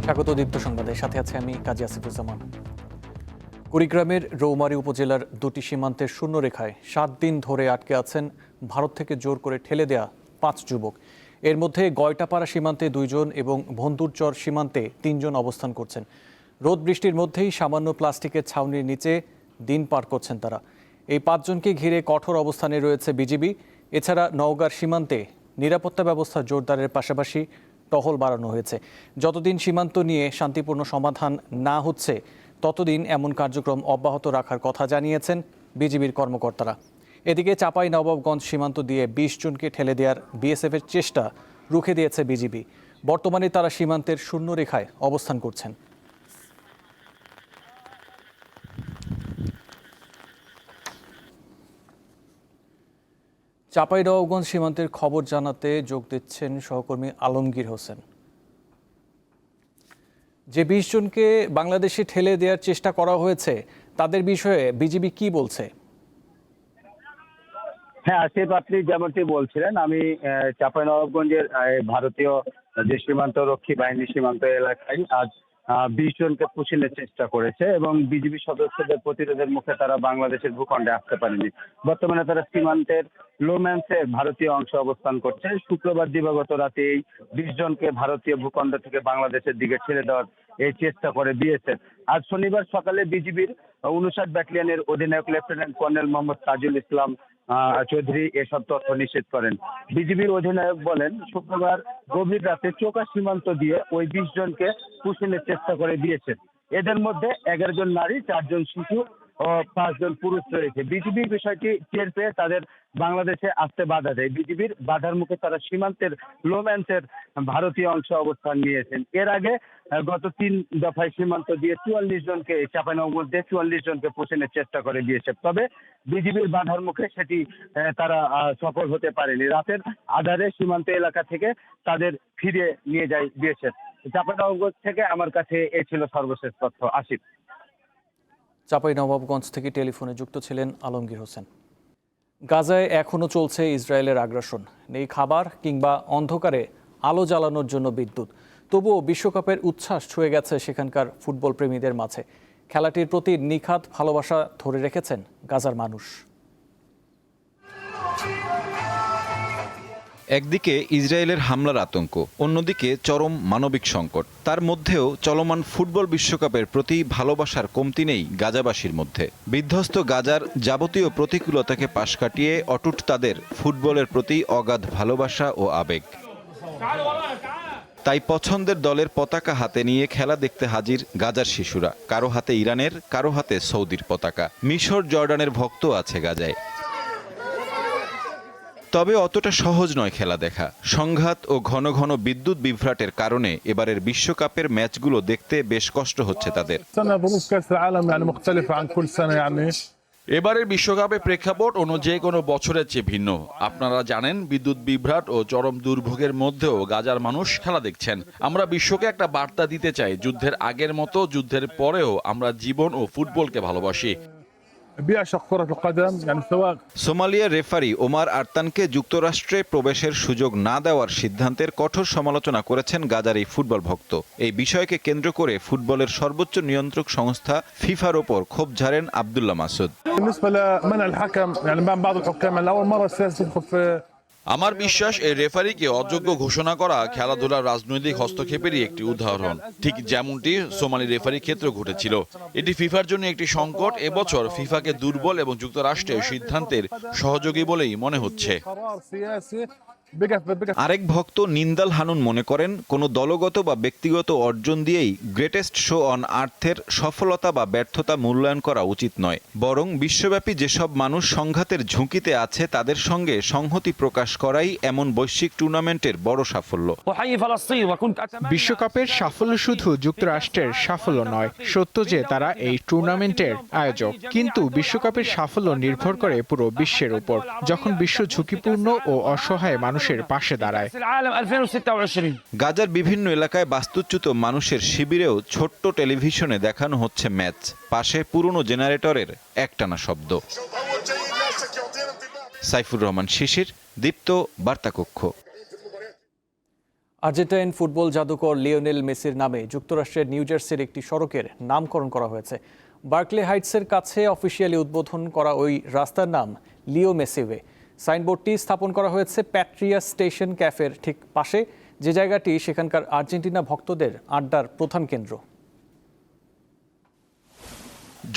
স্বাগত দীপ্ত সংবাদে, সাথে আছে আমি কাজী আসিফুজ্জামান। কুড়িগ্রামের রৌমারী উপজেলার দুটি সীমান্তের শূন্যরেখায় 7 দিন ধরে আটকে আছেন ভারত থেকে জোর করে ঠেলে দেয়া 5 যুবক। এর মধ্যে গয়টাপাড়া সীমান্তে 2 জন এবং বন্ধুরচর সীমান্তে 3 জন অবস্থান করছেন। রোদ বৃষ্টির মধ্যেই সামান্য প্লাস্টিকের ছাউনির নিচে দিন পার করছেন তারা। এই 5 জনকে ঘিরে কঠোর অবস্থানে রয়েছে বিজিবি। এছাড়া নওগাঁর সীমান্তে নিরাপত্তা ব্যবস্থা জোরদারের পাশাপাশি টহল বাড়ানো হয়েছে। যতদিন সীমান্ত নিয়ে শান্তিপূর্ণ সমাধান না হচ্ছে ততদিন এমন কার্যক্রম অব্যাহত রাখার কথা জানিয়েছেন বিজিবির কর্মকর্তারা। এদিকে চাঁপাইনবাবগঞ্জ সীমান্ত দিয়ে 20 জনকে ঠেলে দেওয়ার বিএসএফের চেষ্টা রুখে দিয়েছে বিজিবি। বর্তমানে তারা সীমান্তের শূন্যরেখায় অবস্থান করছেন। চাঁপাইনবাবগঞ্জ সীমান্তের খবর জানাতে যোগ দিচ্ছেন সহকর্মী আলমগীর হোসেন। যে 20 জনকে বাংলাদেশে ঠেলে দেওয়ার চেষ্টা করা হয়েছে তাদের বিষয়ে বিজিবি কি বলছে? হ্যাঁ, আসিফ, আপনি যেমনটি বলছিলেন, আমি চাঁপাইনবাবগঞ্জের ভারতীয় যে সীমান্ত রক্ষী বাহিনী সীমান্ত এলাকায় আজ 20 জনকে পুষিনের চেষ্টা করেছে এবং বিজিবি সদস্যদের প্রতিরোধের মুখে তারা বাংলাদেশের ভূখণ্ডে আসতে পারেনি। বর্তমানে তারা সীমান্তের লোম্যান্সের ভারতীয় অংশে অবস্থান করছে। শুক্রবার দিবাগত রাতে এই 20 জনকে ভারতীয় ভূখণ্ড থেকে বাংলাদেশের দিকে ছেড়ে দেওয়ার এই চেষ্টা করে বিএসএফ। আজ শনিবার সকালে বিজিবির 59 ব্যাটালিয়নের অধিনায়ক লেফটেন্যান্ট কর্নেল মোহাম্মদ তাজুল ইসলাম চৌধুরী এসব তথ্য নিশ্চিত করেন। বিজিবির অধিনায়ক বলেন, শুক্রবার গভীর রাতে চোকা সীমান্ত দিয়ে ওই 20 জনকে পুষিনের চেষ্টা করে দিয়েছে। এদের মধ্যে 11 জন নারী, 4 জন শিশু ও 5 জন পুরুষ রয়েছে। বিজিবি বিষয়টি টের পেয়ে তাদের বাংলাদেশে আসতে বাধা দেয়। বিজিবির বাধার মুখে তারা সীমান্তের লোম্যান্সের ভারতীয় অংশে অবস্থান নিয়েছেন। এর আগে গত 3 দফায় সীমান্ত দিয়ে 44 জনকে চাঁপাইনবাবগঞ্জে 44 জনকে পুষিনের চেষ্টা করে দিয়েছে। তবে বিজিবির বাধার মুখে সেটি তারা সফল হতে পারেনি। রাতের আধারে সীমান্ত এলাকা থেকে তাদের ফিরে নিয়ে যায় বিএসএফ। চাঁপাইনবাবগঞ্জ থেকে আমার কাছে এ ছিল সর্বশেষ তথ্য। আসিফ। চাঁপাইনবাবগঞ্জ থেকে টেলিফোনে যুক্ত ছিলেন আলমগীর হোসেন। গাজায় এখনও চলছে ইসরায়েলের আগ্রাসন। নেই খাবার কিংবা অন্ধকারে আলো জ্বালানোর জন্য বিদ্যুৎ। তবুও বিশ্বকাপের উচ্ছ্বাস ছুঁয়ে গেছে সেখানকার ফুটবল প্রেমীদের মাঝে। খেলাটির প্রতি নিখাত ভালোবাসা ধরে রেখেছেন গাজার মানুষ। একদিকে ইসরায়েলের হামলার আতঙ্ক, অন্যদিকে চরম মানবিক সংকট। তার মধ্যেও চলমান ফুটবল বিশ্বকাপের প্রতি ভালোবাসার কমতি নেই গাজাবাসীর মধ্যে। বিধ্বস্ত গাজার যাবতীয় প্রতিকূলতাকে পাশ কাটিয়ে অটুট তাদের ফুটবলের প্রতি অগাধ ভালোবাসা ও আবেগ। তাই পছন্দের দলের পতাকা হাতে নিয়ে খেলা দেখতে হাজির গাজার শিশুরা। কারো হাতে ইরানের, কারো হাতে সৌদির পতাকা। মিশর, জর্ডানের ভক্ত আছে গাজায়। তবে অতটা সহজ নয় খেলা দেখা। সংঘাত ও ঘন ঘন বিদ্যুৎ বিভ্রাটের কারণে এবারের বিশ্বকাপের ম্যাচগুলো দেখতে বেশ কষ্ট হচ্ছে তাদের। এবারের বিশ্বকাপের প্রেক্ষাপট অন্য যে কোনো বছরের চেয়ে ভিন্ন। আপনারা জানেন, বিদ্যুৎ বিভ্রাট ও চরম দুর্ভোগের মধ্যেও গাজার মানুষ খেলা দেখছেন। আমরা বিশ্বকে একটা বার্তা দিতে চাই, যুদ্ধের আগের মতো যুদ্ধের পরেও আমরা জীবন ও ফুটবলকে ভালোবাসি। সোমালিয়ার রেফারি ওমার আরতানকে যুক্তরাষ্ট্রে প্রবেশের সুযোগ না দেওয়ার সিদ্ধান্তের কঠোর সমালোচনা করেছেন গাজার এই ফুটবল ভক্ত। এই বিষয়কে কেন্দ্র করে ফুটবলের সর্বোচ্চ নিয়ন্ত্রক সংস্থা ফিফার ওপর ক্ষোভ ঝাড়েন আব্দুল্লাহ মাসুদ। আমার বিশ্বাস, এই রেফারিকে অযোগ্য ঘোষণা করা খেলাধুলার রাজনৈতিক হস্তক্ষেপেরই একটি উদাহরণ, ঠিক যেমনটি সোমালি রেফারির ক্ষেত্রে ঘটেছিল। এটি ফিফার জন্য একটি সংকট। এবছর ফিফাকে দুর্বল এবং যুক্তরাষ্ট্রের সিদ্ধান্তের সহযোগী বলেই মনে হচ্ছে। আরেক ভক্ত নিন্দাল হানুন মনে করেন, কোনো দলগত বা ব্যক্তিগত অর্জন দিয়েই গ্রেটেস্ট শো অন আর্থের সফলতা বা ব্যর্থতা মূল্যায়ন করা উচিত নয়, বরং বিশ্বব্যাপী যেসব মানুষ সংঘাতের ঝুঁকিতে আছে তাদের সঙ্গে সংহতি প্রকাশ করাই এমন বৈশ্বিক টুর্নামেন্টের বড় সাফল্য। বিশ্বকাপের সাফল্য শুধু যুক্তরাষ্ট্রের সাফল্য নয়, সত্য যে তারা এই টুর্নামেন্টের আয়োজক। কিন্তু বিশ্বকাপের সাফল্য নির্ভর করে পুরো বিশ্বের উপর। যখন বিশ্ব ঝুঁকিপূর্ণ ও অসহায় মানুষের পাশে দাঁড়ায়। গাজার বিভিন্ন এলাকায় বাস্তুচ্যুত মানুষের শিবিরেও ছোট্ট টেলিভিশনে দেখানো হচ্ছে ম্যাচ। পাশে পুরনো জেনারেটরের একটানা শব্দ। সাইফুর রহমান শিশির, দীপ্ত, বার্তাকক্ষ। আর্জেন্টাইন ফুটবল জাদুকর লিওনেল মেসির নামে যুক্তরাষ্ট্রের নিউ জার্সির একটি সড়কের নামকরণ করা হয়েছে। বার্কলে হাইটসের কাছে অফিসিয়ালি উদ্বোধন করা ওই রাস্তার নাম লিও মেসিওয়ে। সাইনবোর্ডটি স্থাপন করা হয়েছে প্যাট্রিয়া স্টেশন ক্যাফের ঠিক পাশে, যে জায়গাটি সেখানকার আর্জেন্টিনা ভক্তদের আড্ডার প্রধান কেন্দ্র।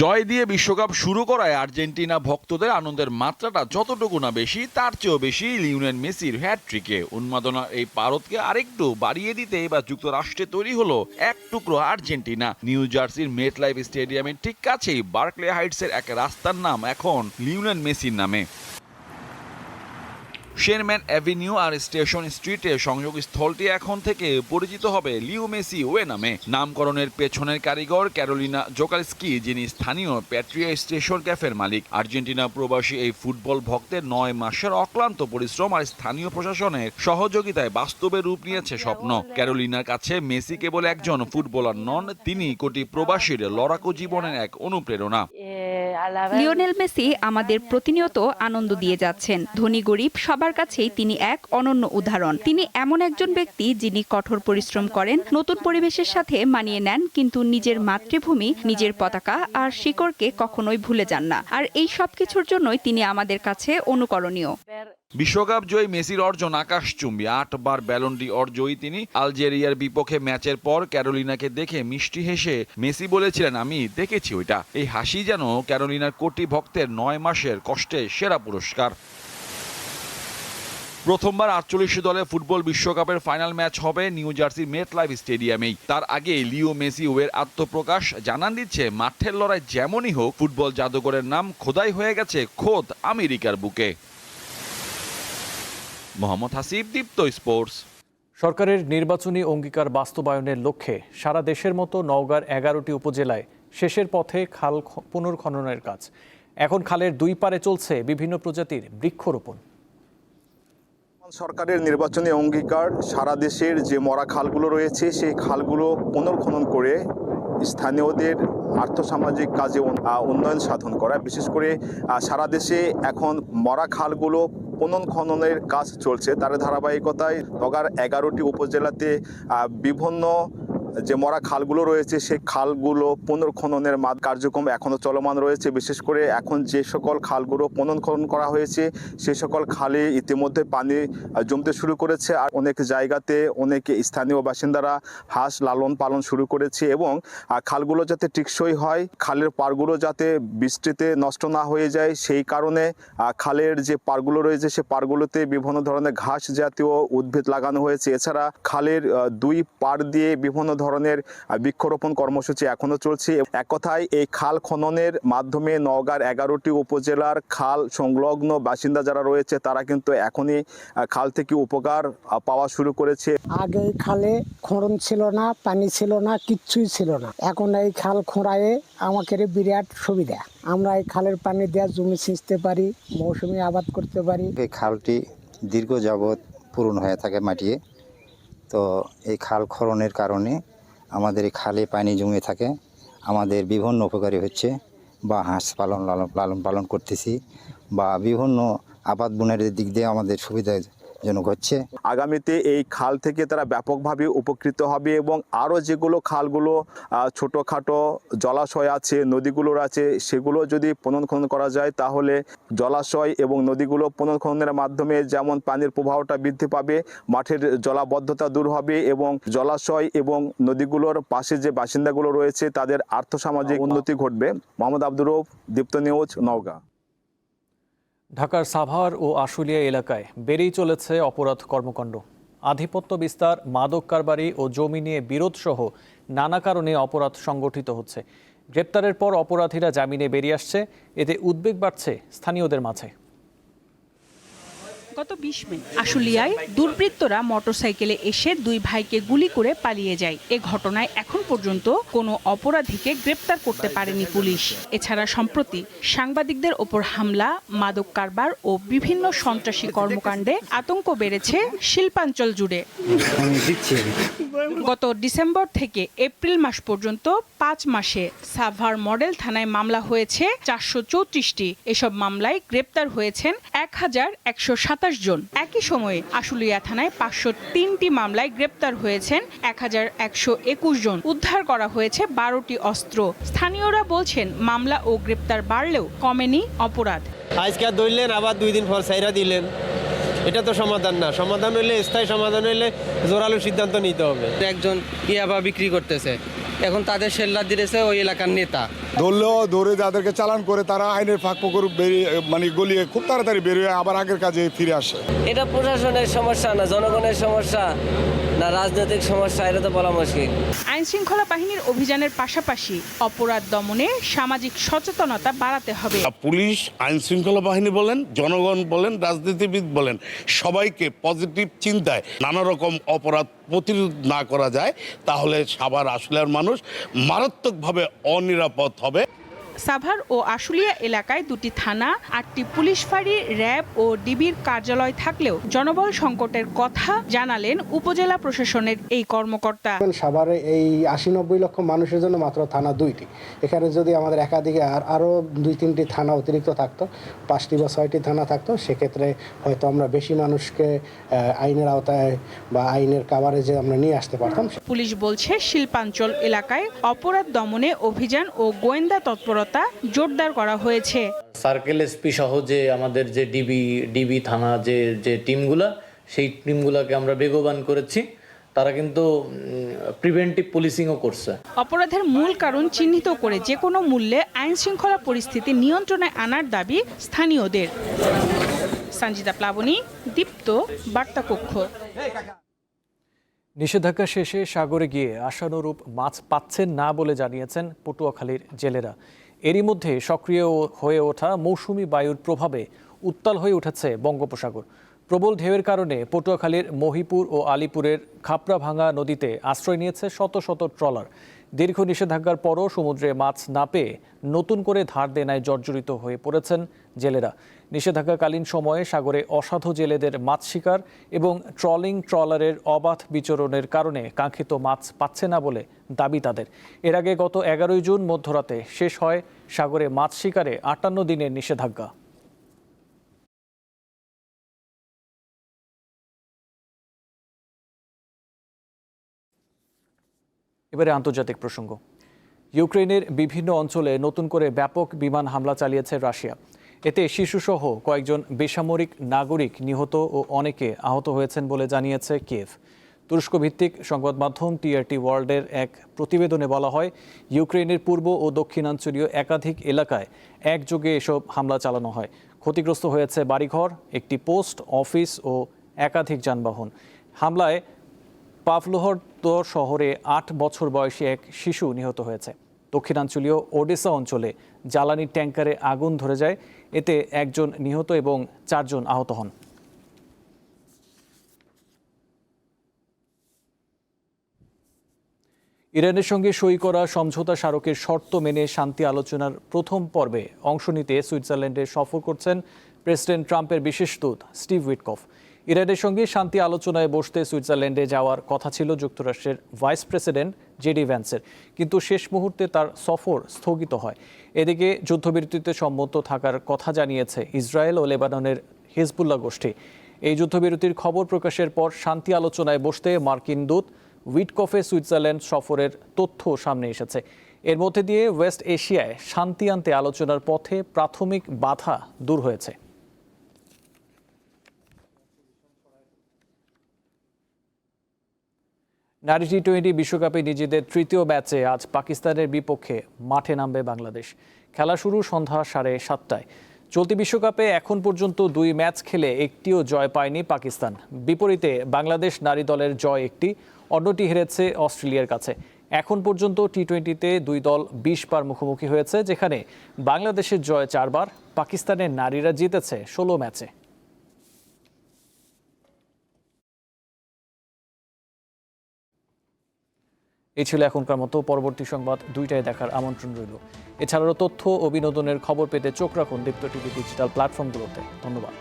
জয় দিয়ে বিশ্বকাপ শুরু করায় আর্জেন্টিনা ভক্তদের আনন্দের মাত্রাটা যতটুকু না বেশি, তার চেয়েও বেশি লিওনেল মেসির হ্যাটট্রিকে। উন্মাদনার এই পারদকে আরেকটু বাড়িয়ে দিতে এবার যুক্তরাষ্ট্রে তৈরি হলো এক টুকরো আর্জেন্টিনা। নিউ জার্সির মেট লাইফ স্টেডিয়ামের ঠিক কাছেই বার্কলে হাইটসের এক রাস্তার নাম এখন লিওনেল মেসির নামে। শেরম্যান অ্যাভিনিউ আর স্টেশন স্ট্রিটের সংযোগস্থলটি এখন থেকে পরিচিত হবে লিও মেসি ওয়ে নামে। নামকরণের পেছনের কারিগর ক্যারোলিনা জোকালস্কি, যিনি স্থানীয় প্যাট্রিয়া স্টেশন ক্যাফের মালিক। আর্জেন্টিনা প্রবাসী এই ফুটবল ভক্তের 9 মাসের অক্লান্ত পরিশ্রম আর স্থানীয় প্রশাসনের সহযোগিতায় বাস্তবে রূপ নিয়েছে স্বপ্ন। ক্যারোলিনার কাছে মেসি কেবল একজন ফুটবলার নন, তিনি কোটি প্রবাসীর লড়াকু জীবনের এক অনুপ্রেরণা। লিওনেল মেসি আমাদের প্রতিনিয়ত আনন্দ দিয়ে যাচ্ছেন। ধনী গরিব সবার কাছেই তিনি এক অনন্য উদাহরণ। তিনি এমন একজন ব্যক্তি যিনি কঠোর পরিশ্রম করেন, নতুন পরিবেশের সাথে মানিয়ে নেন, কিন্তু নিজের মাতৃভূমি, নিজের পতাকা আর শিকড়কে কখনোই ভুলে যান না। আর এই সব কিছুর জন্যই তিনি আমাদের কাছে অনুকরণীয়। বিশ্বকাপ জয়ী মেসির অর্জন আকাশচুম্বী। 8 বার ব্যালন ডি অর জয়ী তিনি। আলজেরিয়ার বিপক্ষে ম্যাচের পর ক্যারোলিনাকে দেখে মিষ্টি হেসে মেসি বলেছিলেন, আমি দেখেছি ওইটা। এই হাসি যেন ক্যারোলিনার কোটি ভক্তের 9 মাসের কষ্টে সেরা পুরস্কার। প্রথমবার 48 দলে ফুটবল বিশ্বকাপের ফাইনাল ম্যাচ হবে নিউ জার্সির মেট লাইফ স্টেডিয়ামেই। তার আগে লিও মেসি ওয়ের আত্মপ্রকাশ জানান দিচ্ছে, মাঠের লড়াই যেমনই হোক, ফুটবল জাদুকরের নাম খোদাই হয়ে গেছে খোদ আমেরিকার বুকে। মোহাম্মদ হাসিব, দীপ্ত স্পোর্টস। সরকারের নির্বাচনী অঙ্গীকার বাস্তবায়নের লক্ষ্যে সারা দেশের মতো নওগাঁর 11টি উপজেলায় শেষের পথে খাল পুনর্খননের কাজ। এখন খালের দুই পারে চলছে বিভিন্ন প্রজাতির বৃক্ষরোপণ। সরকারের নির্বাচনী অঙ্গীকার সারা দেশের যে মরা খালগুলো রয়েছে সেই খালগুলো পুনর্খনন করে স্থানীয়দের আর্থসামাজিক কাজে উন্নয়ন সাধন করা। বিশেষ করে সারা দেশে এখন মরা খালগুলো পুনর্খননের কাজ চলছে। তার ধারাবাহিকতায় নওগাঁর 11টি উপজেলাতে বিভিন্ন যে মরা খালগুলো রয়েছে সেই খালগুলো পুনর্খননের কার্যক্রম এখনও চলমান রয়েছে। বিশেষ করে এখন যে সকল খালগুলো পুনর্খনন করা হয়েছে সেই সকল খালে ইতিমধ্যে পানি জমতে শুরু করেছে। আর অনেক জায়গাতে অনেক স্থানীয় বাসিন্দারা হাঁস লালন পালন শুরু করেছে এবং খালগুলো যাতে টেকসই হয়, খালের পাড়গুলো যাতে বৃষ্টিতে নষ্ট না হয়ে যায়, সেই কারণে খালের যে পাড়গুলো রয়েছে সে পাড়গুলোতে বিভিন্ন ধরনের ঘাস জাতীয় উদ্ভিদ লাগানো হয়েছে। এছাড়া খালের দুই পাড় দিয়ে বিভিন্ন ধরনের বৃক্ষরোপণ কর্মসূচি এখনো চলছে। এক কথায় এই খাল খননের মাধ্যমে নওগাঁর 11টি উপজেলার খাল সংলগ্ন বাসিন্দা যারা রয়েছে তারা কিন্তু এখনই খাল থেকে উপকার পাওয়া শুরু করেছে। আগে এই খালে খনন ছিল না, পানি ছিল না, কিচ্ছুই ছিল না। এখন এই খাল খোঁড়ায়ে আমাদের বিরাট সুবিধা। আমরা এই খালের পানি দিয়ে জমি সেচতে পারি, মৌসুমী আবাদ করতে পারি। এই খালটি দীর্ঘ যাবৎ পূরণ হয়ে থাকে মাটিয়ে, তো এই খাল খননের কারণে আমাদের এই খালে পানি জমে থাকে। আমাদের বিভিন্ন উপকারী হচ্ছে, বা হাঁস লালন পালন করতেছি, বা বিভিন্ন আবাদ বুনের দিক দিয়ে আমাদের সুবিধাজনক হচ্ছে। আগামীতে এই খাল থেকে তারা ব্যাপকভাবে উপকৃত হবে এবং আরও যেগুলো খালগুলো ছোটোখাটো জলাশয় আছে, নদীগুলোর আছে, সেগুলো যদি পুনর্খনন করা যায় তাহলে জলাশয় এবং নদীগুলো পুনর্খননের মাধ্যমে যেমন পানির প্রবাহটা বৃদ্ধি পাবে, মাঠের জলাবদ্ধতা দূর হবে এবং জলাশয় এবং নদীগুলোর পাশে যে বাসিন্দাগুলো রয়েছে তাদের আর্থসামাজিক উন্নতি ঘটবে। মোহাম্মদ আব্দুর রউফ, দীপ্ত নিউজ, নওগাঁ। ঢাকার সাভার ও আশুলিয়া এলাকায় বেড়েই চলেছে অপরাধ কর্মকাণ্ড। আধিপত্য বিস্তার, মাদক কারবারি ও জমি নিয়ে বিরোধ সহ নানা কারণে অপরাধ সংগঠিত হচ্ছে। গ্রেপ্তারের পর অপরাধীরা জামিনে বেরিয়ে আসছে, এতে উদ্বেগ বাড়ছে স্থানীয়দের মাঝে। গত 20 মে আশুলিয়ায় দুর্বৃত্তরা মোটরসাইকেলে এসে দুই ভাইকে গুলি করে পালিয়ে যায়। এ ঘটনায় এখন পর্যন্ত কোনো অপরাধীকে গ্রেপ্তার করতে পারেনি পুলিশ। এছাড়া সম্প্রতি সাংবাদিকদের ওপর হামলা, মাদক কারবার ও বিভিন্ন সন্ত্রাসী কর্মকাণ্ডে আতঙ্ক বেড়েছে শিল্পাঞ্চল জুড়ে। গত ডিসেম্বর থেকে এপ্রিল মাস পর্যন্ত 5 মাসে সাভার মডেল থানায় মামলা হয়েছে 434টি। এসব মামলায় গ্রেপ্তার হয়েছেন 1127 জন। একই সময়ে আশুলিয়া থানায় 503টি মামলায় গ্রেপ্তার হয়েছেন 1121 জন। উদ্ধার করা হয়েছে 12টি অস্ত্র। স্থানীয়রা বলছেন মামলা ও গ্রেপ্তার বাড়লেও কমেনি অপরাধ। আজকে ধরলেন, আবার 2 দিন পর ছাইরা দিলেন, এটা তো সমাধান না। সমাধান হইলে, স্থায়ী সমাধান হইলে জোরালো সিদ্ধান্ত নিতে হবে। একজন ইয়াবা বিক্রি করতেছে, এখন তাদের শেল্লার দিয়েছে ওই এলাকার নেতা। ধরলেও ধরে যাদেরকে চালান করে তারা আইনের ফাঁক ফোকর বেরিয়ে গলিয়ে খুব তাড়াতাড়ি বেরিয়ে আবার আগের কাজে ফিরে আসে। এটা প্রশাসনের সমস্যা না জনগণের সমস্যা না রাজনৈতিক সমস্যা, এটা তো বলা মুশকিল। আইন শৃঙ্খলা বাহিনীর অভিযানের পাশাপাশি অপরাধ দমনে সামাজিক সচেতনতা বাড়াতে হবে। পুলিশ, আইন শৃঙ্খলা বাহিনী বলেন, জনগণ বলেন, রাজনীতিবিদ বলেন, সবাইকে পজিটিভ চিন্তায় নানা রকম অপরাধ প্রতিরোধ না করা যায়, তাহলে সাভার আশুলিয়ার মানুষ মারাত্মকভাবে অনিরাপদ হবে। সাভার ও আশুলিয়া এলাকায় 2টি থানা, 8টি পুলিশ ফাঁড়ি, র্যাব ও ডিবির কার্যালয় থাকলেও জনবল সংকটের কথা জানালেন উপজেলা প্রশাসনের এই কর্মকর্তা। সাভারে এই 80-90 লক্ষ মানুষের জন্য মাত্র থানা 2টি। এখানে যদি আমাদের একাধিকে আরও 2-3টি থানা অতিরিক্ত থাকতো, 5টি বা 6টি থানা থাকতো, সেক্ষেত্রে হয়তো আমরা বেশি মানুষকে আইনের আওতায় বা আইনের কাভারেজে আমরা নিয়ে আসতে পারতাম। পুলিশ বলছে শিল্পাঞ্চল এলাকায় অপরাধ দমনে অভিযান ও গোয়েন্দা তৎপরতা জোরদার করা হয়েছে। সার্কেল এসপি সহ যে আমাদের যে ডিবি থানা যে টিমগুলা, সেই টিমগুলাকে আমরা বেগবান করেছি। তারা কিন্তু প্রিভেন্টিভ পুলিশিংও করছে। অপরাধের মূল কারণ চিহ্নিত করে যে কোনো মূল্যে আইন শৃঙ্খলা পরিস্থিতি নিয়ন্ত্রণে আনার দাবি স্থানীয়দের। সঞ্জিতা প্লাবনী, দীপ্ত, বার্তা কক্ষ। নিষেধাজ্ঞা শেষে সাগরে গিয়ে আশানুরূপ মাছ পাচ্ছেন না বলে জানিয়েছেন পটুয়াখালীর জেলেরা। এরই মধ্যে সক্রিয় হয়ে ওঠা মৌসুমি বায়ুর প্রভাবে উত্তাল হয়ে উঠেছে বঙ্গোপসাগর। প্রবল ঢেউয়ের কারণে পটুয়াখালীর মহিপুর ও আলিপুরের খাপড়াভাঙা নদীতে আশ্রয় নিয়েছে শত শত ট্রলার। দীর্ঘ নিষেধাজ্ঞার পরও সমুদ্রে মাছ না পেয়ে নতুন করে ধার দেনায় জর্জরিত হয়ে পড়েছেন জেলেরা। নিষেধাজ্ঞাকালীন সময়ে সাগরে অসাধু জেলেদের মাছ শিকার এবং ট্রলারের অবাধ বিচরণের কারণে কাঙ্ক্ষিত মাছ পাচ্ছে না বলে দাবি তাদের। এর আগে গত 11 জুন মধ্যরাতে শেষ হয় সাগরে মাছ শিকারে 58 দিনের নিষেধাজ্ঞা। এবারে আন্তর্জাতিক প্রসঙ্গ। ইউক্রেনের বিভিন্ন অঞ্চলে নতুন করে ব্যাপক বিমান হামলা চালিয়েছে রাশিয়া। এতে শিশুসহ কয়েকজন বেসামরিক নাগরিক নিহত ও অনেকে আহত হয়েছেন বলে জানিয়েছে কিয়েভ। তুরস্ক ভিত্তিক সংবাদ মাধ্যম টিআরটি ওয়ার্ল্ডের এক প্রতিবেদনে বলা হয়, ইউক্রেনের পূর্ব ও দক্ষিণাঞ্চলীয় একাধিক এলাকায় একযোগে এসব হামলা চালানো হয়। ক্ষতিগ্রস্ত হয়েছে বাড়িঘর, একটি পোস্ট অফিস ও একাধিক যানবাহন। হামলায় পাভলোহর শহরে 8 বছর বয়সী এক শিশু নিহত হয়েছে। দক্ষিণাঞ্চলীয় ওডেসা অঞ্চলে জ্বালানি ট্যাঙ্কারে আগুন ধরে যায়, এতে একজন নিহত এবং 4 জন আহত হন। ইরানের সঙ্গে সই করা সমঝোতা স্মারকের শর্ত মেনে শান্তি আলোচনার প্রথম পর্বে অংশ নিতে সুইজারল্যান্ডে সফর করছেন প্রেসিডেন্ট ট্রাম্পের বিশেষ দূত স্টিভ উইটকফ। ইরানের সঙ্গে শান্তি আলোচনায় বসতে সুইজারল্যান্ডে যাওয়ার কথা ছিল যুক্তরাষ্ট্রের ভাইস প্রেসিডেন্ট জেডি ভ্যান্সের, কিন্তু শেষ মুহূর্তে তার সফর স্থগিত হয়। এদিকে যুদ্ধবিরতিতে সম্মত থাকার কথা জানিয়েছে ইসরায়েল ও লেবাননের হিজবুল্লাহ গোষ্ঠী। এই যুদ্ধবিরতির খবর প্রকাশের পর শান্তি আলোচনায় বসতে মার্কিন দূত উইটকফের সুইজারল্যান্ড সফরের তথ্য সামনে এসেছে। এর মধ্যে দিয়ে ওয়েস্ট এশিয়ায় শান্তি আনতে আলোচনার পথে প্রাথমিক বাধা দূর হয়েছে। নারী টি-20 বিশ্বকাপে নিজেদের তৃতীয় ম্যাচে আজ পাকিস্তানের বিপক্ষে মাঠে নামবে বাংলাদেশ। খেলা শুরু সন্ধ্যা 7:30টায়। চলতি বিশ্বকাপে এখন পর্যন্ত 2 ম্যাচ খেলে একটিও জয় পায়নি পাকিস্তান। বিপরীতে বাংলাদেশ নারী দলের জয় একটি, অন্যটি হেরেছে অস্ট্রেলিয়ার কাছে। এখন পর্যন্ত টি-20তে 2 দল 20 বার মুখোমুখি হয়েছে, যেখানে বাংলাদেশের জয় 4 বার, পাকিস্তানের নারীরা জিতেছে 16 ম্যাচে। এই ছিল এখনকার মতো। পরবর্তী সংবাদ 2টায় দেখার আমন্ত্রণ রইল। এছাড়াও তথ্য ও বিনোদনের খবর পেতে চোখ রাখুন দীপ্ত টিভি ডিজিটাল প্ল্যাটফর্মগুলোতে। ধন্যবাদ।